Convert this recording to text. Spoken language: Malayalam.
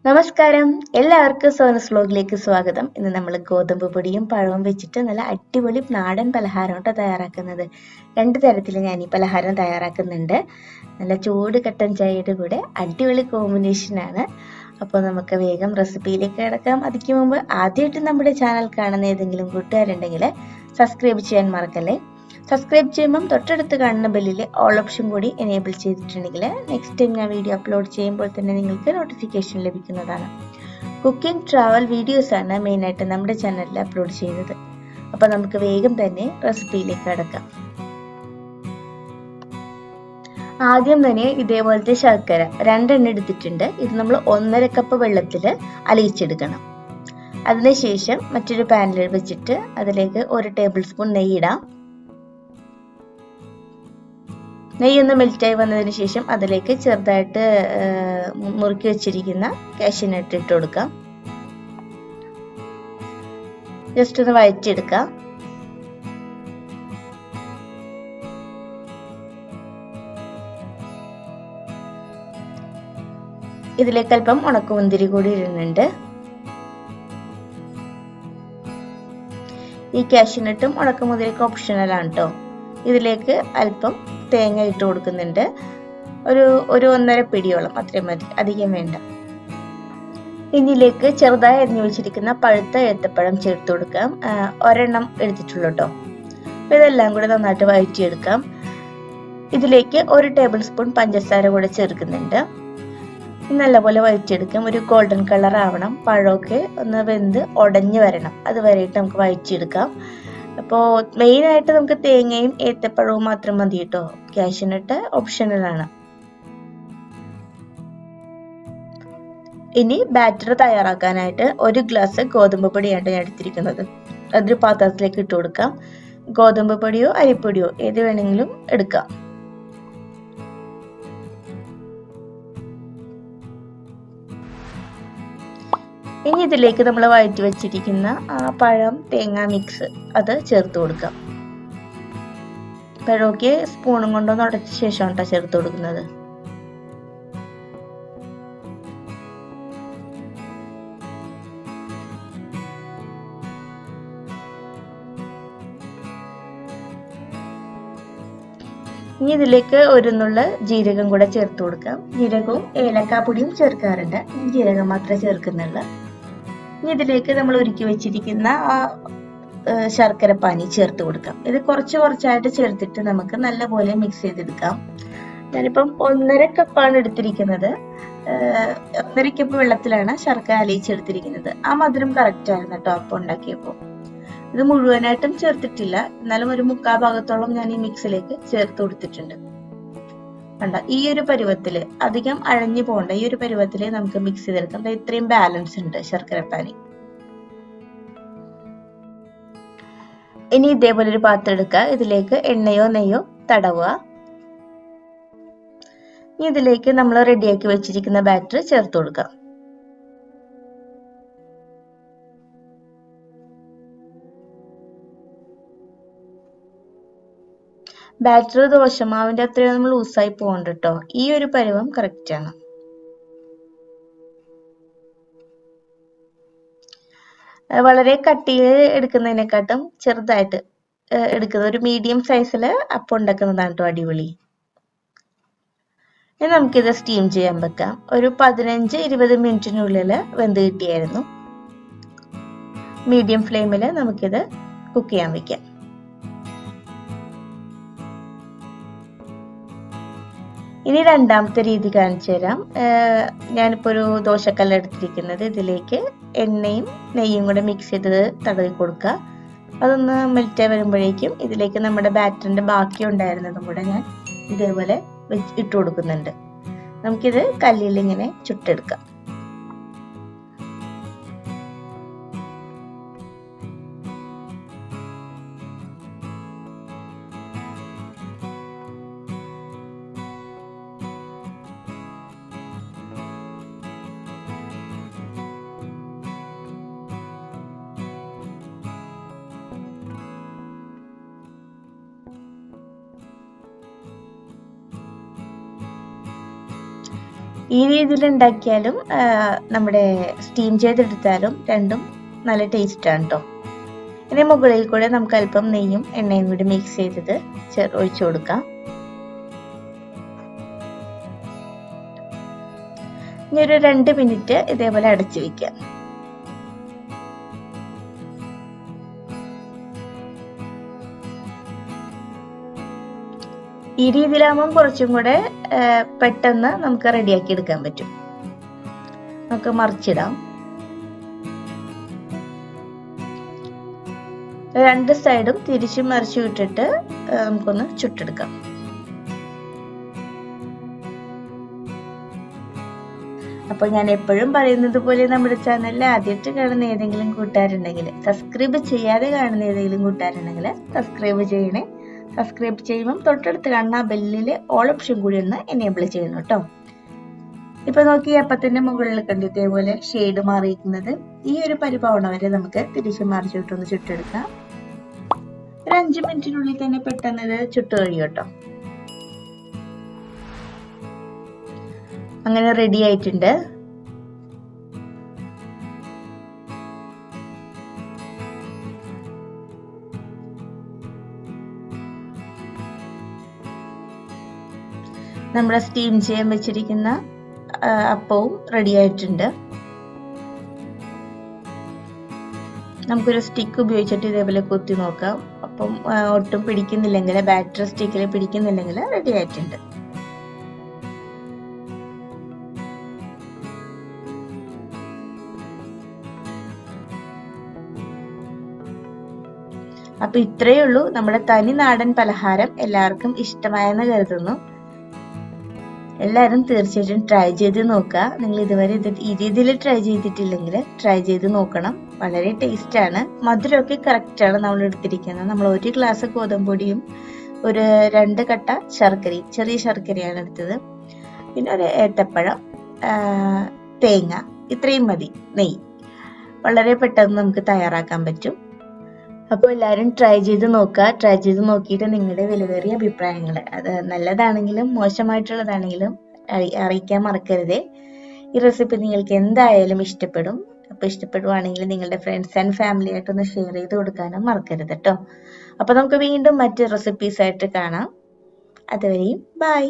നമസ്കാരം, എല്ലാവർക്കും സോനസ് വ്ലോഗിലേക്ക് സ്വാഗതം. ഇന്ന് നമ്മൾ ഗോതമ്പ് പൊടിയും പഴവും വെച്ചിട്ട് നല്ല അടിപൊളി നാടൻ പലഹാരമായിട്ടോ തയ്യാറാക്കുന്നത്. രണ്ട് തരത്തിൽ ഞാൻ ഈ പലഹാരം തയ്യാറാക്കുന്നുണ്ട്. നല്ല ചൂട് കട്ടൻ ചായയുടെ കൂടെ അടിപൊളി കോമ്പിനേഷനാണ്. അപ്പോൾ നമുക്ക് വേഗം റെസിപ്പിയിലേക്ക് കിടക്കാം. അതിക്ക് മുമ്പ് ആദ്യമായിട്ട് നമ്മുടെ ചാനൽ കാണുന്ന ഏതെങ്കിലും കൂട്ടുകാരുണ്ടെങ്കിൽ സബ്സ്ക്രൈബ് ചെയ്യാൻ മറക്കല്ലേ. സബ്സ്ക്രൈബ് ചെയ്യുമ്പം തൊട്ടടുത്ത് കാണുന്ന ബെല്ലിലെ ഓൾ ഓപ്ഷൻ കൂടി എനേബിൾ ചെയ്തിട്ടുണ്ടെങ്കിൽ നെക്സ്റ്റ് ടൈം ഞാൻ വീഡിയോ അപ്ലോഡ് ചെയ്യുമ്പോൾ തന്നെ നിങ്ങൾക്ക് നോട്ടിഫിക്കേഷൻ ലഭിക്കുന്നതാണ്. കുക്കിംഗ് ട്രാവൽ വീഡിയോസാണ് മെയിനായിട്ട് നമ്മുടെ ചാനലിൽ അപ്ലോഡ് ചെയ്യുന്നത്. അപ്പോൾ നമുക്ക് വേഗം തന്നെ റെസിപ്പിയിലേക്ക് കടക്കാം. ആദ്യം തന്നെ ഇതേപോലത്തെ ശർക്കര 2 എണ്ണം എടുത്തിട്ടുണ്ട്. ഇത് നമ്മൾ 1.5 കപ്പ് വെള്ളത്തിൽ അലിയിച്ചെടുക്കണം. അതിനുശേഷം മറ്റൊരു പാനിൽ വെച്ചിട്ട് അതിലേക്ക് 1 ടേബിൾ സ്പൂൺ നെയ്യ് ഇടാം. നെയ്യൊന്ന് മെൽറ്റായി വന്നതിന് ശേഷം അതിലേക്ക് ചെറുതായിട്ട് മുറുക്കി വെച്ചിരിക്കുന്ന കാഷ്യൂനട്ട് ഇട്ട് കൊടുക്കാം. ജസ്റ്റ് ഒന്ന് വഴറ്റിയെടുക്കാം. ഇതിലേക്ക് അല്പം ഉണക്കമുന്തിരി കൂടി ഇടുന്നുണ്ട്. ഈ കാഷ്യൂനട്ടും ഉണക്കമുന്തിരിയൊക്കെ ഓപ്ഷണലാണ് കേട്ടോ. ഇതിലേക്ക് അല്പം തേങ്ങ ഇട്ട് കൊടുക്കുന്നുണ്ട്. ഒരു 1.5 പിടിയോളം, അത്രയും മതി, അധികം വേണ്ട. ഇതിലേക്ക് ചെറുതായി അരിഞ്ഞു വെച്ചിരിക്കുന്ന പഴുത്ത ഏത്തപ്പഴം ചേർത്ത് കൊടുക്കാം. 1 എണ്ണം എടുത്തിട്ടുള്ളൂ കേട്ടോ. അപ്പോൾ ഇതെല്ലാം കൂടെ നന്നായിട്ട് വഴറ്റിയെടുക്കാം. ഇതിലേക്ക് 1 ടേബിൾ സ്പൂൺ പഞ്ചസാര കൂടെ ചേർക്കുന്നുണ്ട്. നല്ലപോലെ വഴറ്റിയെടുക്കാം. ഒരു ഗോൾഡൻ കളർ ആവണം. പഴമൊക്കെ ഒന്ന് വെന്ത് ഉടഞ്ഞു വരണം. അത് വരെയിട്ട് നമുക്ക് വഴറ്റിയെടുക്കാം. അപ്പോൾ മെയിനായിട്ട് നമുക്ക് തേങ്ങയും ഏത്തപ്പഴവും മാത്രം മതി കേട്ടോ. കാഷ്യൂനട്ട് ഓപ്ഷണലാണ്. ഇനി ബാറ്റർ തയ്യാറാക്കാനായിട്ട് 1 ഗ്ലാസ് ഗോതമ്പ് പൊടിയാണ് ഞാൻ എടുത്തിരിക്കുന്നത്. അതൊരു പാത്രത്തിലേക്ക് ഇട്ട് കൊടുക്കാം. ഗോതമ്പ് പൊടിയോ അരിപ്പൊടിയോ ഏത് വേണമെങ്കിലും എടുക്കാം. ഇനി ഇതിലേക്ക് നമ്മൾ വഴറ്റി വെച്ചിരിക്കുന്ന പഴം തേങ്ങ മിക്സ് അത് ചേർത്ത് കൊടുക്കാം. പഴമൊക്കെ സ്പൂണും കൊണ്ടൊന്ന് ഉടച്ച ശേഷമാണ് കേട്ടോ ചേർത്ത് കൊടുക്കുന്നത്. ഇനി ഇതിലേക്ക് 1 നുള്ള ജീരകം കൂടെ ചേർത്ത് കൊടുക്കാം. ജീരകവും ഏലക്കാപ്പൊടിയും ചേർക്കാറുണ്ട്. ജീരകം മാത്രമേ ചേർക്കുന്നുള്ളൂ. ഇനി ഇതിലേക്ക് നമ്മൾ ഒരുക്കി വെച്ചിരിക്കുന്ന ശർക്കര പാനി ചേർത്ത് കൊടുക്കാം. ഇത് കുറച്ചായിട്ട് ചേർത്തിട്ട് നമുക്ക് നല്ലപോലെ മിക്സ് ചെയ്തെടുക്കാം. ഞാനിപ്പം 1.5 കപ്പാണ് എടുത്തിരിക്കുന്നത്. 1.5 കപ്പ് വെള്ളത്തിലാണ് ശർക്കര അലിയിച്ചെടുത്തിരിക്കുന്നത്. ആ മധുരം കറക്റ്റ് ആയിരുന്നു കേട്ടോ അപ്പം ഉണ്ടാക്കിയപ്പോൾ. ഇത് മുഴുവനായിട്ടും ചേർത്തിട്ടില്ല, എന്നാലും ഒരു 1/4 ഭാഗത്തോളം ഞാൻ ഈ മിക്സിലേക്ക് ചേർത്ത് കൊടുത്തിട്ടുണ്ട്. കണ്ട, ഈ ഒരു പരുവത്തില്, അധികം അഴഞ്ഞു പോകണ്ട, ഈ ഒരു പരുവത്തില് നമുക്ക് മിക്സ് ചെയ്തെടുക്കാം. ഇത്രയും ബാലൻസ് ഉണ്ട് ശർക്കരപ്പാനി. ഇനി ഇതേപോലെ ഒരു പാത്രം എടുക്കുക. ഇതിലേക്ക് എണ്ണയോ നെയ്യോ തടവുക. ഇനി ഇതിലേക്ക് നമ്മൾ റെഡിയാക്കി വെച്ചിരിക്കുന്ന ബാറ്റർ ചേർത്ത് കൊടുക്കാം. ബാറ്റർ ദോശമാവിന്റെ അത്രയും നമ്മൾ ലൂസായി പോകണ്ട കേട്ടോ. ഈ ഒരു പരുവം കറക്റ്റ് ആണ്. വളരെ കട്ടിയിൽ എടുക്കുന്നതിനെക്കാട്ടും ചെറുതായിട്ട് എടുക്കുന്നത്, ഒരു മീഡിയം സൈസിൽ അപ്പം ഉണ്ടാക്കുന്നതാണ് കേട്ടോ അടിപൊളി. ഇനി നമുക്കിത് സ്റ്റീം ചെയ്യാൻ വെക്കാം. ഒരു 15-20 മിനിറ്റിനുള്ളിൽ വെന്ത് കിട്ടിയായിരുന്നു. മീഡിയം ഫ്ലെയിമിൽ നമുക്കിത് കുക്ക് ചെയ്യാൻ വെക്കാം. ഇനി രണ്ടാമത്തെ രീതി കാണിച്ചു തരാം. ഞാനിപ്പോൾ ഒരു ദോശക്കല്ല് എടുത്തിരിക്കുന്നത്. ഇതിലേക്ക് എണ്ണയും നെയ്യും കൂടെ മിക്സ് ചെയ്ത് തടവി കൊടുക്കുക. അതൊന്ന് മെൽറ്റായി വരുമ്പോഴേക്കും ഇതിലേക്ക് നമ്മുടെ ബാറ്ററിന്റെ ബാക്കി ഉണ്ടായിരുന്നതും കൂടെ ഞാൻ ഇതേപോലെ ഇട്ട് കൊടുക്കുന്നുണ്ട്. നമുക്കിത് കല്ലിൽ ഇങ്ങനെ ചുട്ടെടുക്കാം. ഈ രീതിയിൽ ഉണ്ടാക്കിയാലും നമ്മുടെ സ്റ്റീം ചെയ്തെടുത്താലും രണ്ടും നല്ല ടേസ്റ്റാണ് കേട്ടോ. ഇനി മുകളിൽ കൂടെ നമുക്ക് അല്പം നെയ്യും എണ്ണയും കൂടി മിക്സ് ചെയ്തത് ഒഴിച്ചു കൊടുക്കാം. ഇനി ഒരു 2 മിനിറ്റ് ഇതേപോലെ അടച്ചു വെക്കാം. ഈ രീതിയിലാകുമ്പോൾ കുറച്ചും കൂടെ പെട്ടെന്ന് നമുക്ക് റെഡിയാക്കി എടുക്കാൻ പറ്റും. നമുക്ക് മറിച്ചിടാം. 2 സൈഡും തിരിച്ചും മറിച്ചും ഇട്ടിട്ട് നമുക്കൊന്ന് ചുട്ടെടുക്കാം. അപ്പോൾ ഞാൻ എപ്പോഴും പറയുന്നത് പോലെ നമ്മുടെ ചാനലിൽ ആദ്യമായിട്ട് കാണുന്ന ഏതെങ്കിലും കൂട്ടുകാരുണ്ടെങ്കിൽ, സബ്സ്ക്രൈബ് ചെയ്യാതെ കാണുന്ന ഏതെങ്കിലും കൂട്ടുകാരുണ്ടെങ്കിൽ സബ്സ്ക്രൈബ് ചെയ്യണേ. സബ്സ്ക്രൈബ് ചെയ്യുമ്പം തൊട്ടടുത്ത് കാണുന്ന ബെല്ലില് ഓൾ ഓപ്ഷൻ കൂടി ഒന്ന് എനേബിൾ ചെയ്യണം കേട്ടോ. ഇപ്പൊ നോക്കി അപ്പത്തിന്റെ മുകളിൽ കണ്ട് ഇതേപോലെ ഷെയ്ഡ് മാറിയിരിക്കുന്നത്. ഈ ഒരു പരിപാവണ വരെ നമുക്ക് തിരിച്ചു മറിച്ചിട്ടൊന്ന് ചുട്ടെടുക്കാം. ഒരു 5 മിനിറ്റിനുള്ളിൽ തന്നെ പെട്ടെന്ന് ഇത് ചുട്ട് കഴിയും കേട്ടോ. അങ്ങനെ റെഡി ആയിട്ടുണ്ട്. നമ്മുടെ സ്റ്റീം ചെയ്യാൻ വെച്ചിരിക്കുന്ന അപ്പവും റെഡി ആയിട്ടുണ്ട്. നമുക്കൊരു സ്റ്റിക്ക് ഉപയോഗിച്ചിട്ട് ഇതേപോലെ കുത്തി നോക്കാം. അപ്പം ഒട്ടും പിടിക്കുന്നില്ലെങ്കിൽ, ബാറ്റർ സ്റ്റിക്കിൽ പിടിക്കുന്നില്ലെങ്കിൽ റെഡി ആയിട്ടുണ്ട്. അപ്പൊ ഇത്രയേ ഉള്ളൂ നമ്മുടെ തനി നാടൻ പലഹാരം. എല്ലാവർക്കും ഇഷ്ടമായെന്ന് കരുതുന്നു. എല്ലാവരും തീർച്ചയായിട്ടും ട്രൈ ചെയ്ത് നോക്കുക. നിങ്ങൾ ഇതുവരെ ഈ രീതിയിൽ ട്രൈ ചെയ്തിട്ടില്ലെങ്കിൽ ട്രൈ ചെയ്ത് നോക്കണം. വളരെ ടേസ്റ്റ് ആണ്. മധുരമൊക്കെ കറക്റ്റ് ആണ് നമ്മൾ എടുത്തിരിക്കുന്നത്. നമ്മൾ 1 ഗ്ലാസ് ഗോതമ്പൊടിയും ഒരു 2 കട്ട ശർക്കരയും, ചെറിയ ശർക്കരയാണ് എടുത്തത്. പിന്നെ ഒരു ഏത്തപ്പഴം, തേങ്ങ, ഇത്രയും മതി. നെയ്യ്. വളരെ പെട്ടെന്ന് നമുക്ക് തയ്യാറാക്കാൻ പറ്റും. അപ്പോൾ എല്ലാവരും ട്രൈ ചെയ്ത് നോക്കുക. ട്രൈ ചെയ്ത് നോക്കിയിട്ട് നിങ്ങളുടെ വിലയേറിയ അഭിപ്രായങ്ങൾ, അത് നല്ലതാണെങ്കിലും മോശമായിട്ടുള്ളതാണെങ്കിലും അറിയിക്കാൻ മറക്കരുതേ. ഈ റെസിപ്പി നിങ്ങൾക്ക് എന്തായാലും ഇഷ്ടപ്പെടും. അപ്പോൾ ഇഷ്ടപ്പെടുവാണെങ്കിൽ നിങ്ങളുടെ ഫ്രണ്ട്സ് ആൻഡ് ഫാമിലി ആയിട്ടൊന്ന് ഷെയർ ചെയ്ത് കൊടുക്കാനും മറക്കരുത് കേട്ടോ. അപ്പോൾ നമുക്ക് വീണ്ടും മറ്റ് റെസിപ്പീസ് ആയിട്ട് കാണാം. അതുവരെയും ബൈ.